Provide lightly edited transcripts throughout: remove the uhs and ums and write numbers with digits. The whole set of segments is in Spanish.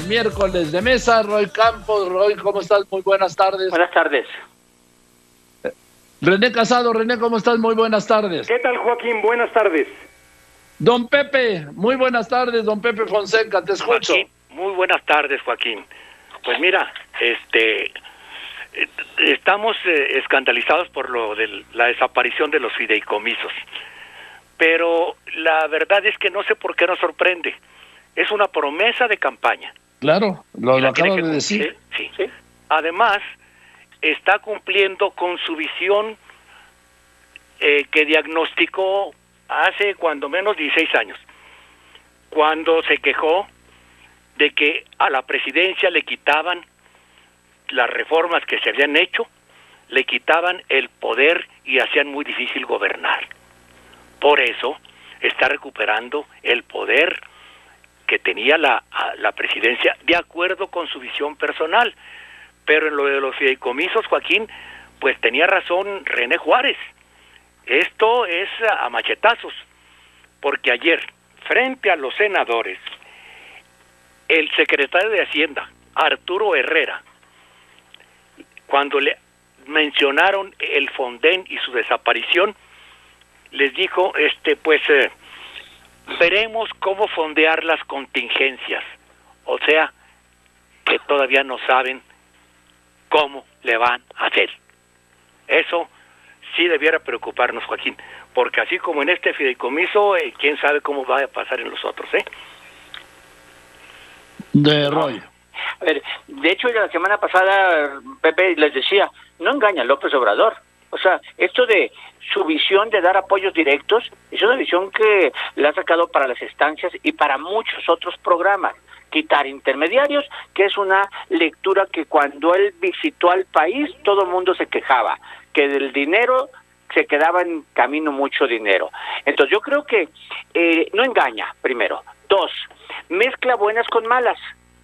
miércoles de mesa. Roy Campos. Roy, ¿cómo estás? Muy buenas tardes. Buenas tardes. René Casado. René, ¿cómo estás? Muy buenas tardes. ¿Qué tal, Joaquín? Buenas tardes. Don Pepe, muy buenas tardes. Don Pepe Fonseca, te escucho. Joaquín, muy buenas tardes, Joaquín. Pues mira, estamos escandalizados por lo de la desaparición de los fideicomisos, pero la verdad es que no sé por qué nos sorprende. Es una promesa de campaña. Claro, lo acabo de decir. Sí. Además, está cumpliendo con su visión que diagnosticó hace cuando menos 16 años, cuando se quejó de que a la presidencia le quitaban las reformas que se habían hecho, le quitaban el poder y hacían muy difícil gobernar. Por eso está recuperando el poder que tenía la presidencia de acuerdo con su visión personal. Pero en lo de los fideicomisos, Joaquín, pues tenía razón René Juárez. Esto es a machetazos, porque ayer, frente a los senadores, el secretario de Hacienda, Arturo Herrera, cuando le mencionaron el Fonden y su desaparición, les dijo, veremos cómo fondear las contingencias. O sea, que todavía no saben cómo le van a hacer. Eso sí debiera preocuparnos, Joaquín, porque así como en este fideicomiso, quién sabe cómo va a pasar en los otros, De Roy. A ver, de hecho, la semana pasada, Pepe les decía, no engaña a López Obrador. O sea, esto de su visión de dar apoyos directos es una visión que le ha sacado para las estancias y para muchos otros programas. Quitar intermediarios, que es una lectura que cuando él visitó al país, todo el mundo se quejaba, que del dinero se quedaba en camino mucho dinero. Entonces yo creo que no engaña, primero. Dos, mezcla buenas con malas,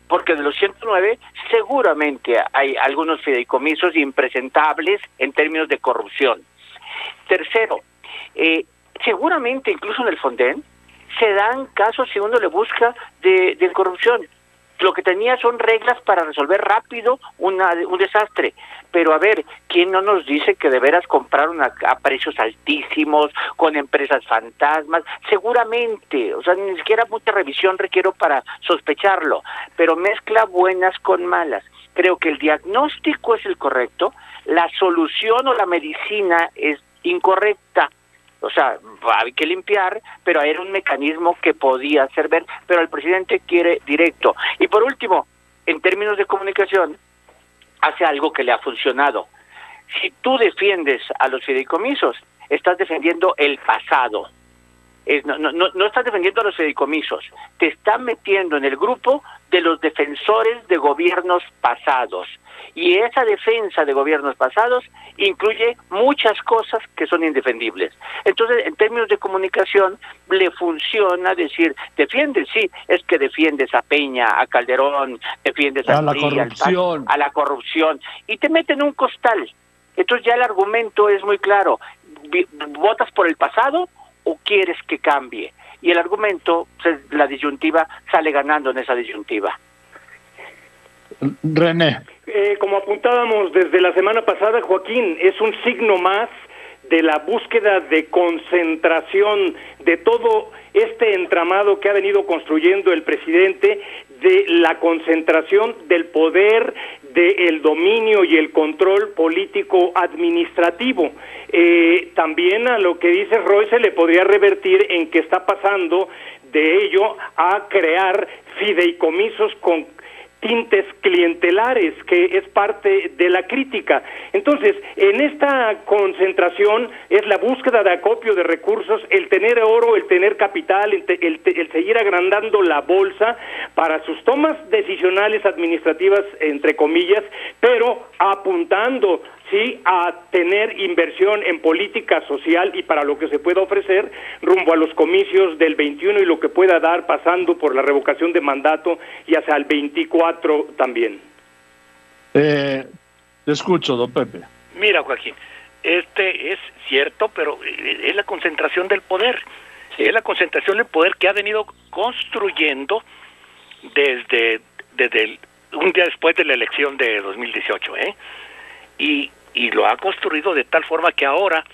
porque de los 109 seguramente hay algunos fideicomisos impresentables en términos de corrupción. Tercero, seguramente incluso en el Fonden se dan casos, si uno le busca, de corrupción. Lo que tenía son reglas para resolver rápido un desastre. Pero a ver, ¿quién no nos dice que de veras compraron a precios altísimos, con empresas fantasmas? Seguramente, o sea, ni siquiera mucha revisión requiero para sospecharlo, pero mezcla buenas con malas. Creo que el diagnóstico es el correcto, la solución o la medicina es incorrecta. O sea, hay que limpiar, pero era un mecanismo que podía servir, pero el presidente quiere directo. Y por último, en términos de comunicación, hace algo que le ha funcionado. Si tú defiendes a los fideicomisos, estás defendiendo el pasado. No estás defendiendo a los fideicomisos, te estás metiendo en el grupo de los defensores de gobiernos pasados. Y esa defensa de gobiernos pasados incluye muchas cosas que son indefendibles. Entonces, en términos de comunicación, le funciona decir, defiendes, sí, es que defiendes a Peña, a Calderón, defiendes a la corrupción. a la corrupción, y te meten en un costal. Entonces ya el argumento es muy claro, ¿votas por el pasado o quieres que cambie? Y el argumento, la disyuntiva, sale ganando en esa disyuntiva. René. Como apuntábamos desde la semana pasada, Joaquín, es un signo más de la búsqueda de concentración de todo este entramado que ha venido construyendo el presidente, de la concentración del poder, del dominio y el control político administrativo. También a lo que dice Roy se le podría revertir en que está pasando de ello a crear fideicomisos con tintes clientelares, que es parte de la crítica. Entonces, en esta concentración es la búsqueda de acopio de recursos, el tener oro, el tener capital, el seguir agrandando la bolsa para sus tomas decisionales administrativas, entre comillas, pero apuntando sí a tener inversión en política social y para lo que se pueda ofrecer rumbo a los comicios del 21 y lo que pueda dar pasando por la revocación de mandato y hacia el 24 también. Te escucho, don Pepe. Mira, Joaquín, es cierto, pero es la concentración del poder. Sí. Es la concentración del poder que ha venido construyendo desde un día después de la elección de 2018, y lo ha construido de tal forma que ahora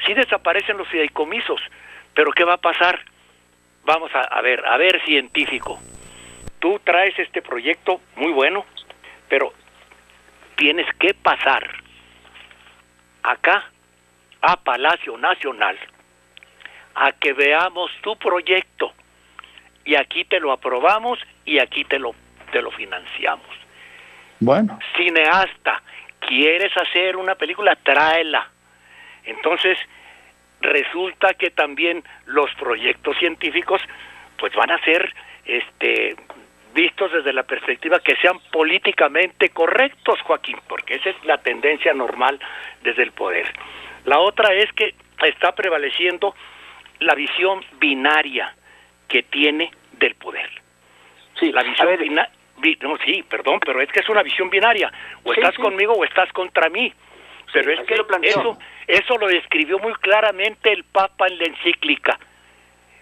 sí desaparecen los fideicomisos, pero ¿qué va a pasar? Vamos a ver, científico, tú traes este proyecto muy bueno, pero tienes que pasar acá a Palacio Nacional a que veamos tu proyecto, y aquí te lo aprobamos y aquí te lo financiamos. Bueno. Cineasta, ¿quieres hacer una película? Tráela. Entonces, resulta que también los proyectos científicos pues van a ser vistos desde la perspectiva que sean políticamente correctos, Joaquín, porque esa es la tendencia normal desde el poder. La otra es que está prevaleciendo la visión binaria que tiene del poder. Sí, la visión pero es que es una visión binaria, o estás conmigo o estás contra mí. Pero es que eso lo describió muy claramente el Papa en la encíclica,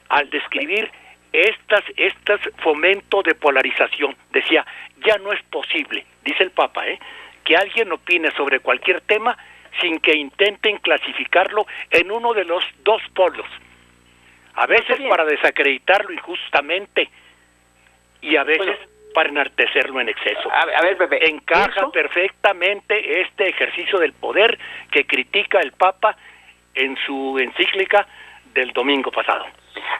al describir estas fomento de polarización. Decía, ya no es posible, dice el Papa, que alguien opine sobre cualquier tema sin que intenten clasificarlo en uno de los dos polos. A veces para desacreditarlo injustamente y a veces para enaltecerlo en exceso. A ver, Pepe, encaja perfectamente este ejercicio del poder que critica el Papa en su encíclica del domingo pasado.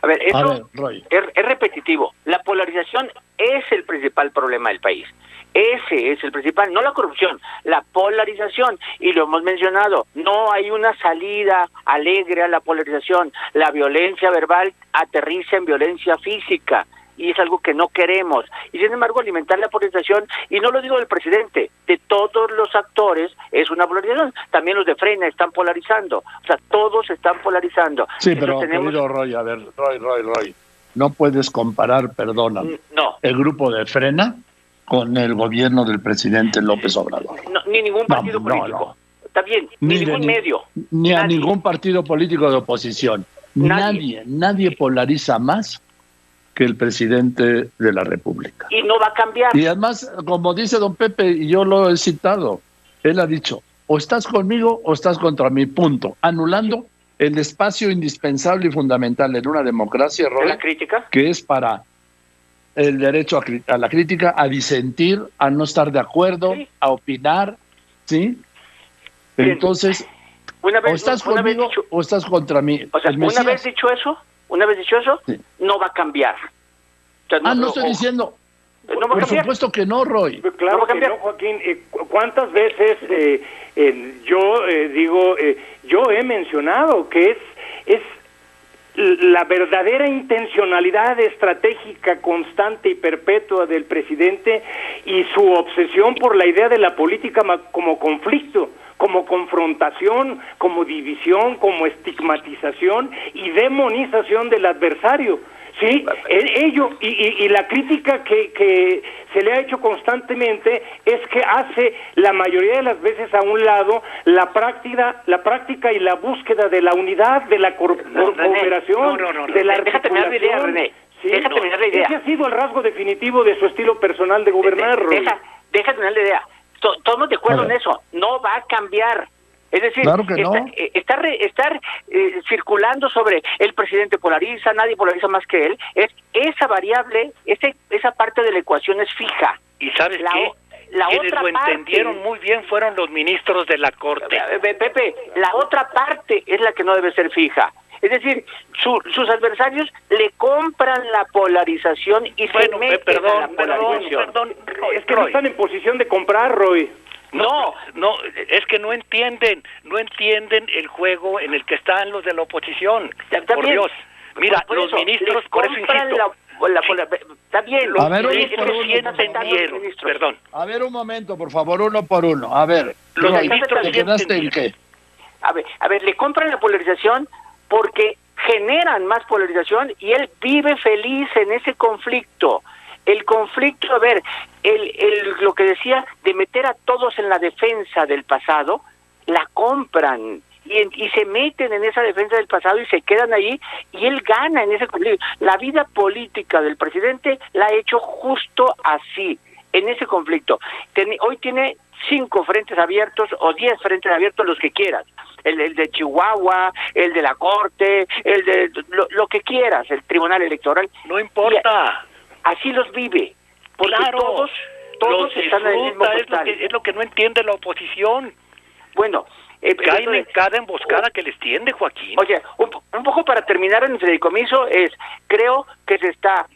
A ver, es repetitivo. La polarización es el principal problema del país. Ese es el principal, no la corrupción, la polarización. Y lo hemos mencionado, no hay una salida alegre a la polarización. La violencia verbal aterriza en violencia física, y es algo que no queremos. Y sin embargo, alimentar la polarización, y no lo digo del presidente, de todos los actores, es una polarización. También los de Frena están polarizando. O sea, todos están polarizando. Sí, pero querido Roy, a ver, Roy, no puedes comparar, perdóname, el grupo de Frena con el gobierno del presidente López Obrador. No, ni ningún partido político. Está bien, ni ningún medio. Ni a ningún partido político de oposición. Nadie polariza más que el presidente de la República. Y no va a cambiar. Y además, como dice don Pepe, y yo lo he citado, él ha dicho, o estás conmigo o estás contra mí, punto. Anulando el espacio indispensable y fundamental en una democracia, Roy, ¿la crítica? Que es para el derecho a la crítica, a disentir, a no estar de acuerdo, a opinar, ¿sí? Bien. Entonces, o estás conmigo o estás contra mí. O sea, una vez dicho eso, sí, no va a cambiar. O sea, no estoy diciendo, por supuesto que no, Roy. Claro que no, Joaquín. ¿Cuántas veces yo he mencionado que es la verdadera intencionalidad estratégica constante y perpetua del presidente y su obsesión por la idea de la política como conflicto, como confrontación, como división, como estigmatización y demonización del adversario? Sí, ello y la crítica que se le ha hecho constantemente es que hace la mayoría de las veces a un lado la práctica y la búsqueda de la unidad, de la cooperación, de la articulación. René. Sí, déjate terminar la idea. Ese ha sido el rasgo definitivo de su estilo personal de gobernar. Déjate terminar la idea. Todos de acuerdo en eso. No va a cambiar. Es decir, claro que no. estar circulando sobre el presidente polariza, nadie polariza más que él, esa variable, esa parte de la ecuación es fija. ¿Y sabes qué? Quienes lo entendieron muy bien fueron los ministros de la Corte. Pepe, la otra parte es la que no debe ser fija. Es decir, sus adversarios le compran la polarización y se meten en la polarización. Perdón, es que no están en posición de comprar, Roy. No, es que no entienden el juego en el que están los de la oposición. Por Dios. Mira, los ministros, por eso insisto. Está bien. A ver, A ver, un momento, por favor, uno por uno. A ver, los ministros ¿te quedaste en qué? A ver, le compran la polarización porque generan más polarización y él vive feliz en ese conflicto. El conflicto, a ver, lo que decía de meter a todos en la defensa del pasado, la compran y se meten en esa defensa del pasado y se quedan ahí y él gana en ese conflicto. La vida política del presidente la ha hecho justo así. en ese conflicto. Hoy tiene 5 frentes abiertos o 10 frentes abiertos, los que quieras. El de Chihuahua, el de la Corte, el de lo que quieras, el Tribunal Electoral. No importa. Así los vive. Porque claro, todos están en el mismo costal. Es lo que no entiende la oposición. Bueno, caen en cada emboscada que les tiende, Joaquín. Oye, un poco para terminar en el fideicomiso creo que se está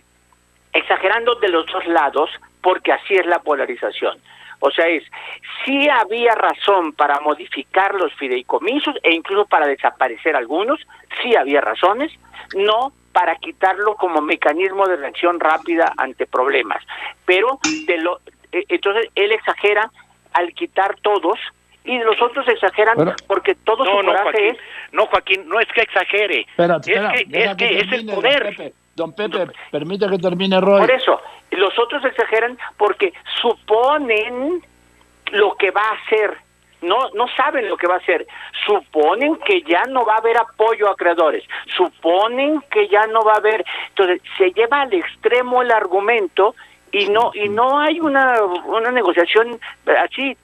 exagerando de los dos lados, porque así es la polarización. O sea, sí había razón para modificar los fideicomisos e incluso para desaparecer algunos, sí había razones, no para quitarlo como mecanismo de reacción rápida ante problemas. Pero entonces él exagera al quitar todos, y los otros exageran porque todo su coraje es... No, Joaquín, no es que exagere. Espera, es que es el poder. Don Pepe, permite que termine, Roy. Por eso, los otros exageran porque suponen lo que va a hacer. No saben lo que va a hacer. Suponen que ya no va a haber apoyo a creadores. Suponen que ya no va a haber... Entonces, se lleva al extremo el argumento y no hay una negociación así.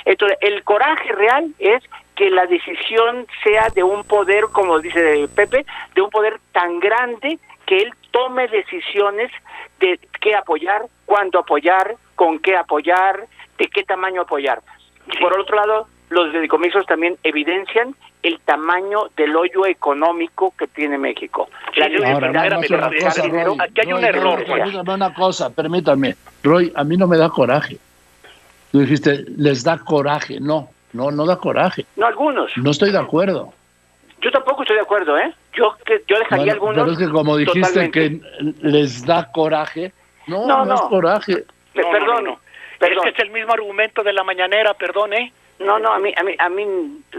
Entonces, el coraje real es que la decisión sea de un poder, como dice Pepe, de un poder tan grande que él tome decisiones de qué apoyar, cuándo apoyar, con qué apoyar, de qué tamaño apoyar. Y por otro lado, los fideicomisos también evidencian el tamaño del hoyo económico que tiene México. Aquí hay un error. Permítame, Roy, a mí no me da coraje. Tú dijiste, les da coraje. No da coraje. No, algunos. No estoy de acuerdo. Yo tampoco estoy de acuerdo, ¿eh? Yo dejaría algunos. Pero es que como dijiste totalmente. Que les da coraje, no es coraje. Perdón. Es que es el mismo argumento de la mañanera, perdón, ¿eh? No, a mí,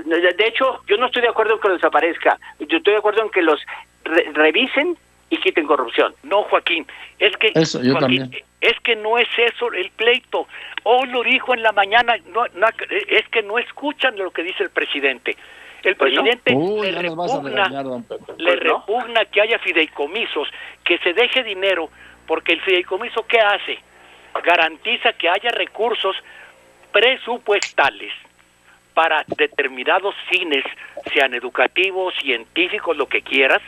de hecho, yo no estoy de acuerdo en que lo desaparezca. Yo estoy de acuerdo en que los revisen y quiten corrupción. No, Joaquín, es que eso, yo Joaquín, también. Es que no es eso el pleito. Hoy lo dijo en la mañana, es que no escuchan lo que dice el presidente. El presidente le repugna que haya fideicomisos, que se deje dinero, porque el fideicomiso, ¿qué hace? Garantiza que haya recursos presupuestales para determinados fines, sean educativos, científicos, lo que quieras,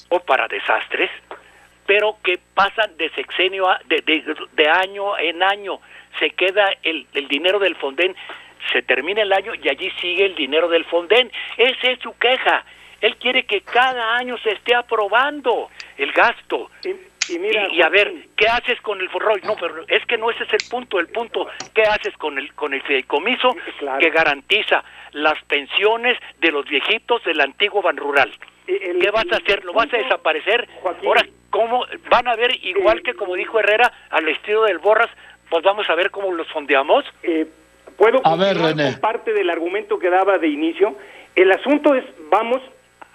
o para desastres, pero que pasan de sexenio de año en año. Se queda el dinero del Fonden, se termina el año y allí sigue el dinero del Fonden. Esa es su queja. Él quiere que cada año se esté aprobando el gasto. Y a ver, ¿qué haces con el Forroy? No, pero es que no ese es el punto. El punto, ¿qué haces con el fideicomiso que garantiza las pensiones de los viejitos del antiguo Banrural? ¿Qué vas a hacer? ¿Lo vas a desaparecer? Joaquín. Ahora, ¿cómo van a ver, igual que como dijo Herrera, al estilo del Borras, pues vamos a ver cómo los fondeamos? ¿Puedo continuar con parte del argumento que daba de inicio? El asunto es, vamos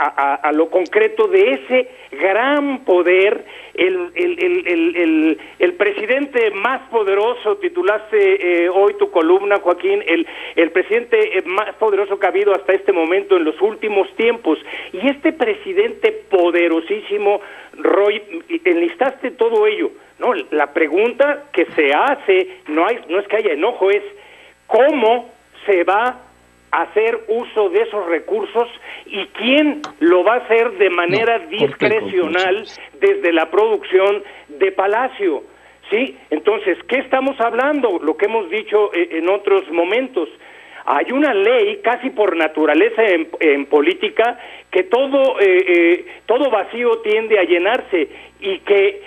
a lo concreto de ese gran poder, el presidente más poderoso, titulaste hoy tu columna, Joaquín, el presidente más poderoso que ha habido hasta este momento en los últimos tiempos. Y este presidente poderosísimo, Roy, enlistaste todo ello, ¿no? La pregunta que se hace, no es que haya enojo, es ¿cómo se va hacer uso de esos recursos y quién lo va a hacer de manera discrecional desde la producción de Palacio? ¿Sí? Entonces, ¿qué estamos hablando? Lo que hemos dicho en otros momentos. Hay una ley casi por naturaleza en política que todo vacío tiende a llenarse y que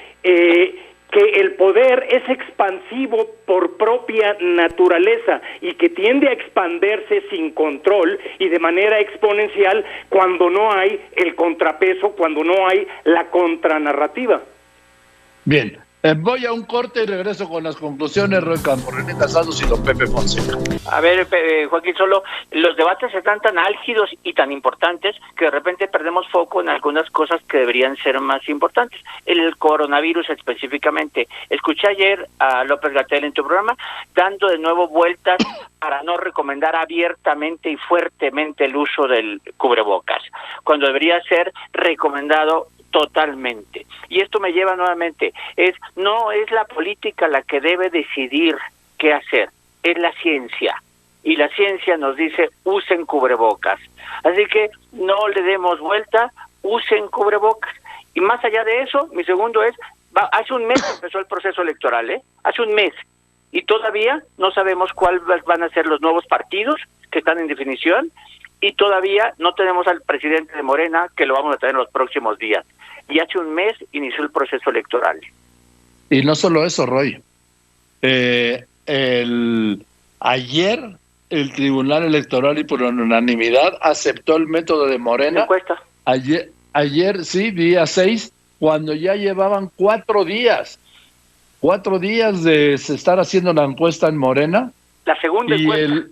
el poder es expansivo por propia naturaleza y que tiende a expandirse sin control y de manera exponencial cuando no hay el contrapeso, cuando no hay la contranarrativa. Bien, voy a un corte y regreso con las conclusiones, Roy Campos, René Casados y don Pepe Fonseca. A ver, Joaquín, solo los debates están tan álgidos y tan importantes que de repente perdemos foco en algunas cosas que deberían ser más importantes. El coronavirus específicamente. Escuché ayer a López-Gatell en tu programa dando de nuevo vueltas para no recomendar abiertamente y fuertemente el uso del cubrebocas, cuando debería ser recomendado totalmente. Y esto me lleva nuevamente, no es la política la que debe decidir qué hacer, es la ciencia. Y la ciencia nos dice, usen cubrebocas. Así que no le demos vuelta, usen cubrebocas. Y más allá de eso, mi segundo es, hace un mes empezó el proceso electoral, hace un mes. Y todavía no sabemos cuáles van a ser los nuevos partidos que están en definición, y todavía no tenemos al presidente de Morena, que lo vamos a tener en los próximos días. Y hace un mes inició el proceso electoral. Y no solo eso, Roy. Ayer el Tribunal Electoral, y por unanimidad, aceptó el método de Morena. ¿Encuesta? Ayer, sí, día 6, cuando ya llevaban 4 días. 4 días de estar haciendo la encuesta en Morena. La segunda encuesta.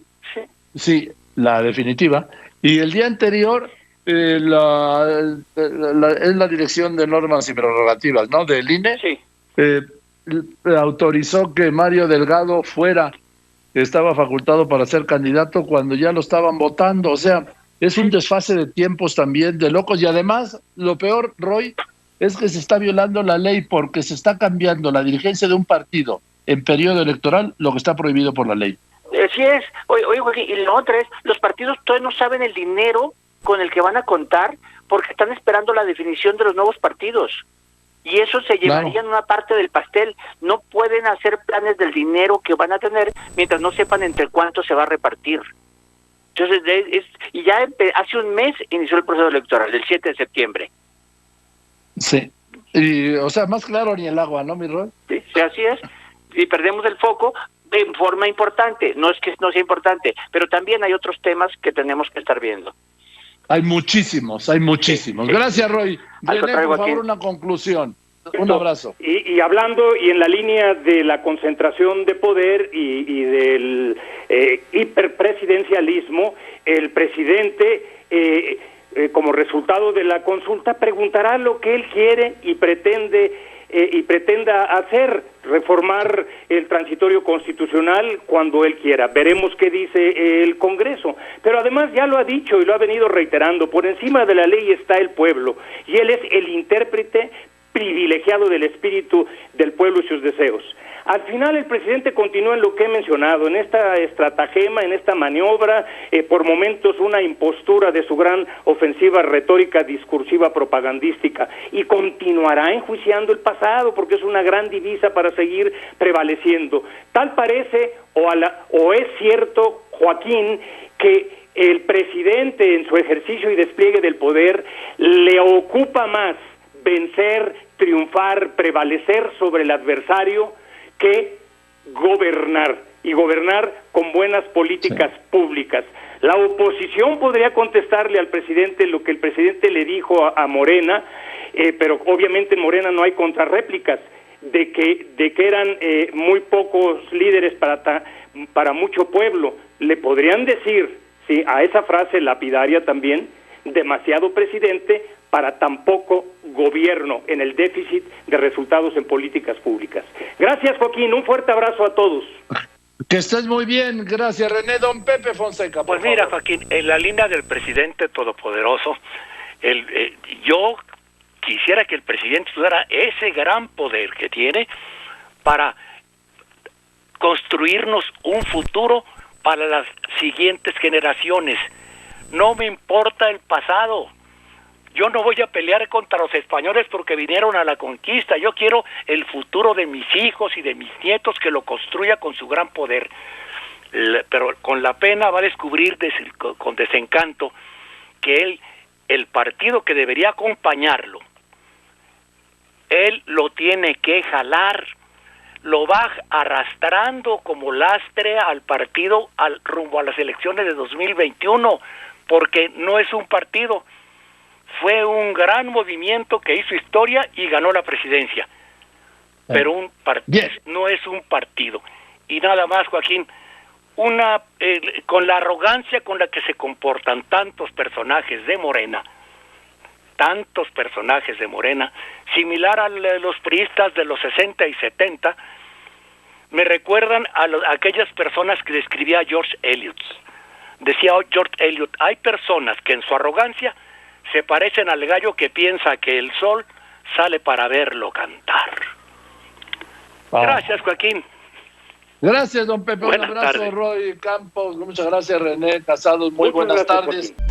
Sí, la definitiva. Y el día anterior es la Dirección de Normas y Prerrogativas, ¿no?, del INE. Sí. Autorizó que Mario Delgado estaba facultado para ser candidato cuando ya lo estaban votando. O sea, es un desfase de tiempos también de locos. Y además, lo peor, Roy, es que se está violando la ley porque se está cambiando la dirigencia de un partido en periodo electoral, lo que está prohibido por la ley. Así es. Oye, Joaquín, y la otra es, los partidos todavía no saben el dinero con el que van a contar porque están esperando la definición de los nuevos partidos. Y eso se llevaría en una parte del pastel. No pueden hacer planes del dinero que van a tener mientras no sepan entre cuánto se va a repartir. Entonces, hace un mes inició el proceso electoral, el 7 de septiembre. Sí. Y, o sea, más claro ni el agua, ¿no, mi Roy? Sí, así es. Y perdemos el foco de forma importante. No es que no sea importante, pero también hay otros temas que tenemos que estar viendo. Hay muchísimos. Sí. Gracias, Roy. René, por favor, una conclusión. Un abrazo. Y hablando, y en la línea de la concentración de poder y del hiperpresidencialismo, el presidente, como resultado de la consulta, preguntará lo que él quiere y pretenda hacer, reformar el transitorio constitucional cuando él quiera. Veremos qué dice el Congreso. Pero además ya lo ha dicho y lo ha venido reiterando, por encima de la ley está el pueblo, y él es el intérprete privilegiado del espíritu del pueblo y sus deseos. Al final el presidente continúa en lo que he mencionado, en esta estratagema, en esta maniobra, por momentos una impostura de su gran ofensiva retórica, discursiva, propagandística, y continuará enjuiciando el pasado, porque es una gran divisa para seguir prevaleciendo. Tal parece, o es cierto, Joaquín, que el presidente en su ejercicio y despliegue del poder le ocupa más vencer, triunfar, prevalecer sobre el adversario que gobernar, y gobernar con buenas políticas públicas. La oposición podría contestarle al presidente lo que el presidente le dijo a Morena, pero obviamente en Morena no hay contrarréplicas, de que eran muy pocos líderes para mucho pueblo. Le podrían decir, sí, a esa frase lapidaria también, demasiado presidente para tan poco gobierno en el déficit de resultados en políticas públicas. Gracias, Joaquín, un fuerte abrazo a todos. Que estés muy bien, gracias, René. Don Pepe Fonseca, pues mira, Joaquín, en la línea del presidente todopoderoso, yo quisiera que el presidente tuviera ese gran poder que tiene para construirnos un futuro para las siguientes generaciones. No me importa el pasado. Yo no voy a pelear contra los españoles porque vinieron a la conquista. Yo quiero el futuro de mis hijos y de mis nietos, que lo construya con su gran poder. Pero con la pena va a descubrir con desencanto que el partido que debería acompañarlo, él lo tiene que jalar, lo va arrastrando como lastre al partido rumbo a las elecciones de 2021, porque no es un partido. Fue un gran movimiento que hizo historia y ganó la presidencia. Pero no es un partido. Y nada más, Joaquín, con la arrogancia con la que se comportan tantos personajes de Morena, similar a los priistas de los 60 y 70, me recuerdan a aquellas personas que describía George Eliot. Decía George Eliot, hay personas que en su arrogancia se parecen al gallo que piensa que el sol sale para verlo cantar. Gracias, Joaquín. Gracias, don Pepe. Buenas un abrazo, tardes. Roy Campos. Muchas gracias, René Casados. Muy buenas tardes. Joaquín.